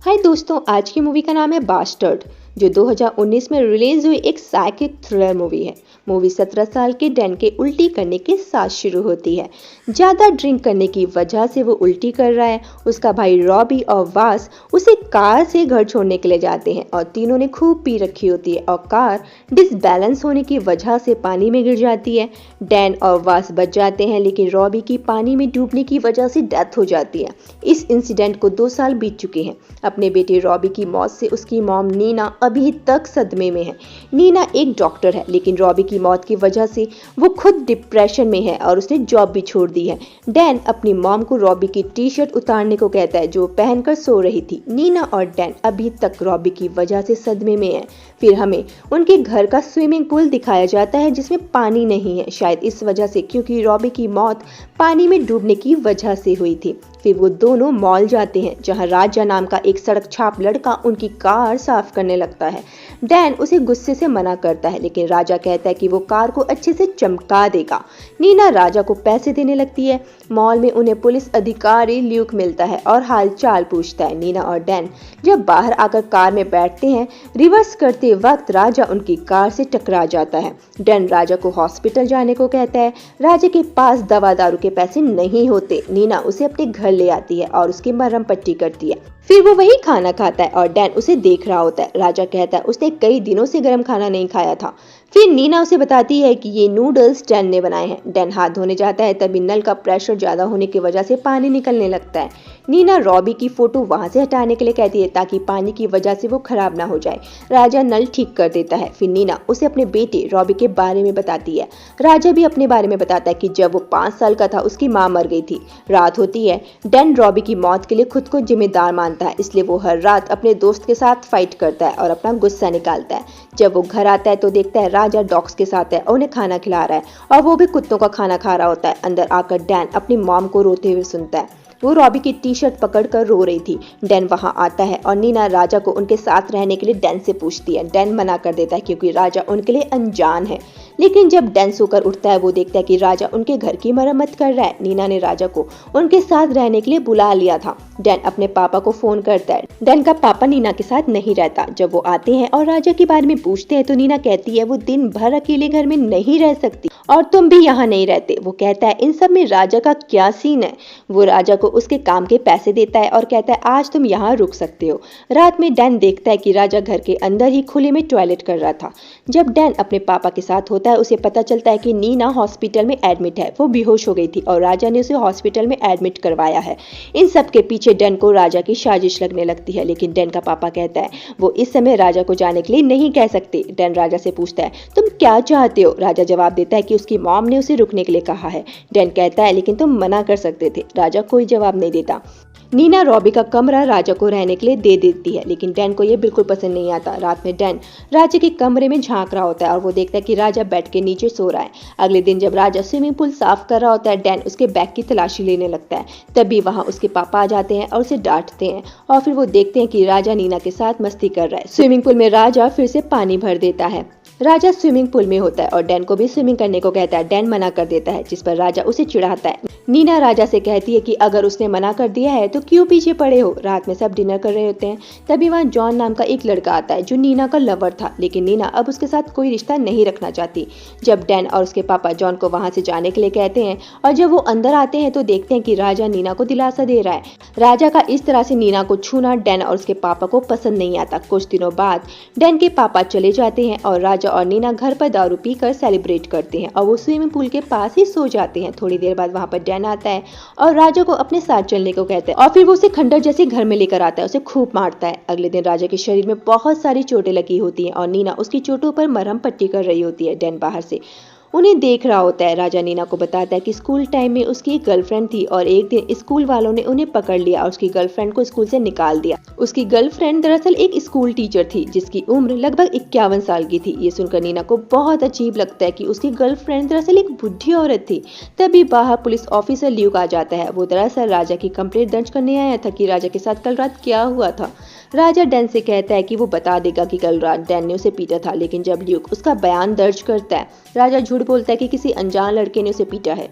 हाय दोस्तों, आज की मूवी का नाम है बास्टर्ड, जो 2019 में रिलीज हुई एक साइकिक थ्रिलर मूवी है। मूवी 17 साल के डैन के उल्टी करने के साथ शुरू होती है। ज़्यादा ड्रिंक करने की वजह से वो उल्टी कर रहा है। उसका भाई रॉबी और वास उसे कार से घर छोड़ने के लिए जाते हैं और तीनों ने खूब पी रखी होती है और कार डिसबैलेंस होने की वजह से पानी में गिर जाती है। डैन और वास बच जाते हैं, लेकिन रॉबी की पानी में डूबने की वजह से डेथ हो जाती है। इस इंसिडेंट को 2 साल बीत चुके हैं। अपने बेटे रॉबी की मौत से उसकी मॉम नीना अभी तक सदमे में है। नीना एक डॉक्टर है, लेकिन रॉबी की मौत की वजह से वो खुद डिप्रेशन में है और उसने जॉब भी छोड़ दी है। डैन अपनी मॉम को रॉबी की टी शर्ट उतारने को कहता है जो पहनकर सो रही थी। नीना और डैन अभी तक रॉबी की वजह से सदमे में है। फिर हमें उनके घर का स्विमिंग पूल दिखाया जाता है जिसमें पानी नहीं है, शायद इस वजह से क्योंकि रॉबी की मौत पानी में डूबने की वजह से हुई थी। फिर वो दोनों मॉल जाते हैं जहां राजा नाम का एक सड़क छाप लड़का उनकी कार साफ करने लगता है। डैन उसे गुस्से से मना करता है, लेकिन राजा कहता है कि वो कार को अच्छे से चमका देगा। नीना राजा को पैसे देने लगती है। मॉल में उन्हें पुलिस अधिकारी ल्यूक मिलता है और हाल चाल पूछता है। नीना और डैन जब बाहर आकर कार में बैठते हैं, रिवर्स करते वक्त राजा उनकी कार से टकरा जाता है। डैन राजा को हॉस्पिटल जाने को कहता है। राजा के पास दवा दारू के पैसे नहीं होते। नीना उसे अपने घर ले आती है और उसकी मरहम पट्टी करती है। फिर वो वही खाना खाता है और डैन उसे देख रहा होता है। राजा कहता है उसने कई दिनों से गर्म खाना नहीं खाया था। फिर नीना उसे बताती है कि ये नूडल्स डैन ने बनाए हैं। डैन हाथ धोने जाता है, तभी नल का प्रेशर ज्यादा होने की वजह से पानी निकलने लगता है। नीना रॉबी की फोटो वहां से हटाने के लिए कहती है ताकि पानी की वजह से वो खराब ना हो जाए। राजा नल ठीक कर देता है। फिर नीना उसे अपने बेटे रॉबी के बारे में बताती है। राजा भी अपने बारे में बताता है कि जब वो 5 साल का था उसकी माँ मर गई थी। रात होती है। डैन रॉबी की मौत के लिए खुद को जिम्मेदार मानता है, इसलिए वो हर रात अपने दोस्त के साथ फाइट करता है और अपना गुस्सा निकालता है। जब वो घर आता है तो देखता है राजा डॉग्स के साथ है और उन्हें खाना खिला रहा है और वो भी कुत्तों का खाना खा रहा होता है। अंदर आकर डैन अपनी मॉम को रोते हुए सुनता है। वो रॉबी की टी शर्ट पकड़कर रो रही थी। डैन वहां आता है और नीना राजा को उनके साथ रहने के लिए डैन से पूछती है। डैन मना कर देता है क्योंकि राजा उनके लिए अनजान है। लेकिन जब डैन सोकर उठता है वो देखता है कि राजा उनके घर की मरम्मत कर रहा है। नीना ने राजा को उनके साथ रहने के लिए बुला लिया था। डैन अपने पापा को फोन करता है। डैन का पापा नीना के साथ नहीं रहता। जब वो आते हैं और राजा के बारे में पूछते हैं तो नीना कहती है वो दिन भर अकेले घर में नहीं रह सकती और तुम भी यहाँ नहीं रहते। वो कहता है इन सब में राजा का क्या सीन है। वो राजा को उसके काम के पैसे देता है और कहता है आज तुम यहाँ रुक सकते हो। रात में डैन देखता है कि राजा घर के अंदर ही खुले में टॉयलेट कर रहा था। जब डैन अपने पापा के साथ होता है उसे पता चलता है कि नीना हॉस्पिटल में एडमिट है। वो बेहोश हो गई थी और राजा ने उसे हॉस्पिटल में एडमिट करवाया है। इन सब के पीछे डैन को राजा की साजिश लगने लगती है, लेकिन डैन का पापा कहता है वो इस समय राजा को जाने के लिए नहीं कह सकते। डैन राजा से पूछता है तुम क्या चाहते हो। राजा जवाब देता है कि उसकी मॉम ने उसे रुकने के लिए कहा है। डैन कहता है लेकिन तुम मना कर सकते थे। राजा कोई जवाब नहीं देता। नीना रॉबी का कमरा राजा को रहने के लिए दे देती है, लेकिन डैन को यह बिल्कुल पसंद नहीं आता। रात में डैन राजा के कमरे में झांक रहा होता है और वो देखता है कि राजा बेड के नीचे सो रहा है। अगले दिन जब राजा स्विमिंग पूल साफ कर रहा होता है, डैन उसके बैग की तलाशी लेने लगता है। तभी वहां उसके पापा आ जाते हैं और उसे डांटते हैं और फिर वो देखते हैं कि राजा नीना के साथ मस्ती कर रहा है। स्विमिंग पूल में राजा फिर से पानी भर देता है। राजा स्विमिंग पूल में होता है और डैन को भी स्विमिंग करने को कहता है। डैन मना कर देता है, जिस पर राजा उसे चिढ़ाता है। नीना राजा से कहती है कि अगर उसने मना कर दिया है तो क्यों पीछे पड़े हो। रात में सब डिनर कर रहे होते हैं। तभी वहाँ जॉन नाम का एक लड़का आता है जो नीना का लवर था, लेकिन नीना अब उसके साथ कोई रिश्ता नहीं रखना चाहती। जब डैन और उसके पापा जॉन को वहां से जाने के लिए कहते हैं और जब वो अंदर आते हैं तो देखते हैं कि राजा नीना को दिलासा दे रहा है। राजा का इस तरह से नीना को छूना डैन और उसके पापा को पसंद नहीं आता। कुछ दिनों बाद डैन के पापा चले जाते हैं और राजा और नीना घर पर दारू पीकर सेलिब्रेट करते हैं और वो स्विमिंग पूल के पास ही सो जाते हैं। थोड़ी देर बाद वहां पर डैन आता है और राजा को अपने साथ चलने को कहता है और फिर वो उसे खंडर जैसे घर में लेकर आता है, उसे खूब मारता है। अगले दिन राजा के शरीर में बहुत सारी चोटें लगी होती हैं और नीना उसकी चोटों पर मरहम पट्टी कर रही होती है। डैन बाहर से उन्हें देख रहा होता है। राजा नीना को बताता है कि स्कूल टाइम में उसकी एक गर्लफ्रेंड थी और एक दिन स्कूल वालों ने उन्हें पकड़ लिया और उसकी गर्लफ्रेंड को स्कूल से निकाल दिया। उसकी गर्लफ्रेंड दरअसल एक स्कूल टीचर थी जिसकी उम्र लगभग 51 साल की थी। ये सुनकर नीना को बहुत अजीब लगता है कि उसकी गर्लफ्रेंड दरअसल एक बुढ़ी औरत थी। तभी बाहर पुलिस ऑफिसर ल्यूक आ जाता है। वो दरअसल राजा की कंप्लेंट दर्ज करने आया था कि राजा के साथ कल रात क्या हुआ था। राजा डैन से कहता है कि वो बता देगा कि कल रात डैन ने उसे पीटा था, लेकिन जब ल्यूक उसका बयान दर्ज करता है, राजा झूठ बोलता है कि किसी अनजान लड़के ने उसे पीटा है।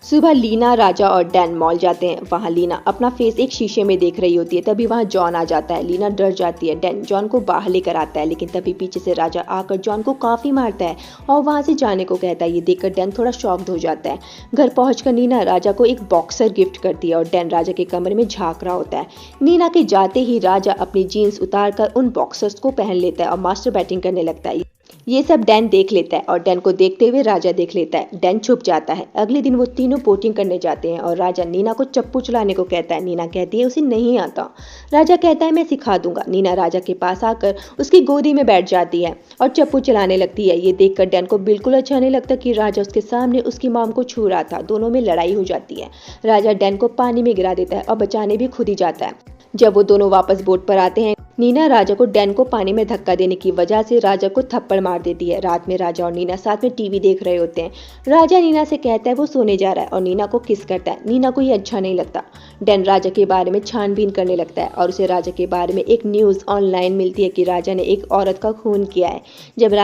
सुबह लीना, राजा और डैन मॉल जाते हैं। वहां लीना अपना फेस एक शीशे में देख रही होती है, तभी वहां जॉन आ जाता है। लीना डर जाती है। डैन जॉन को बाहर लेकर आता है, लेकिन तभी पीछे से राजा आकर जॉन को काफी मारता है और वहां से जाने को कहता है। ये देखकर डैन थोड़ा शॉक्ड हो जाता है। घर पहुंचकर नीना राजा को एक बॉक्सर गिफ्ट करती है और डैन राजा के कमरे में झांक रहा होता है। नीना के जाते ही राजा अपनी जीन्स उतारकर उन बॉक्सर्स को पहन लेता है और मास्टर बैटिंग करने लगता है। ये सब डैन देख लेता है और डैन को देखते हुए राजा देख लेता है। डैन छुप जाता है। अगले दिन वो तीनों बोटिंग करने जाते हैं और राजा नीना को चप्पू चलाने को कहता है। नीना कहती है उसे नहीं आता। राजा कहता है मैं सिखा दूंगा। नीना राजा के पास आकर उसकी गोदी में बैठ जाती है और चप्पू चलाने लगती है। ये देखकर डैन को बिल्कुल अच्छा नहीं लगता कि राजा उसके सामने उसकी मॉम को छू रहा था। दोनों में लड़ाई हो जाती है। राजा डैन को पानी में गिरा देता है और बचाने भी खुद ही जाता है। जब वो दोनों वापस बोट पर आते हैं, नीना राजा को डैन को पानी में धक्का देने की वजह से राजा को थप्पड़ मार देती है। रात में राजा और नीना साथ में टीवी देख रहे होते हैं। राजा नीना से कहता है वो सोने जा रहा है और नीना को किस करता है। नीना को ये अच्छा नहीं लगता। डैन राजा के बारे में छानबीन करने लगता है और उसे राजा के बारे में एक न्यूज़ ऑनलाइन मिलती है कि राजा ने एक औरत का खून किया है। जब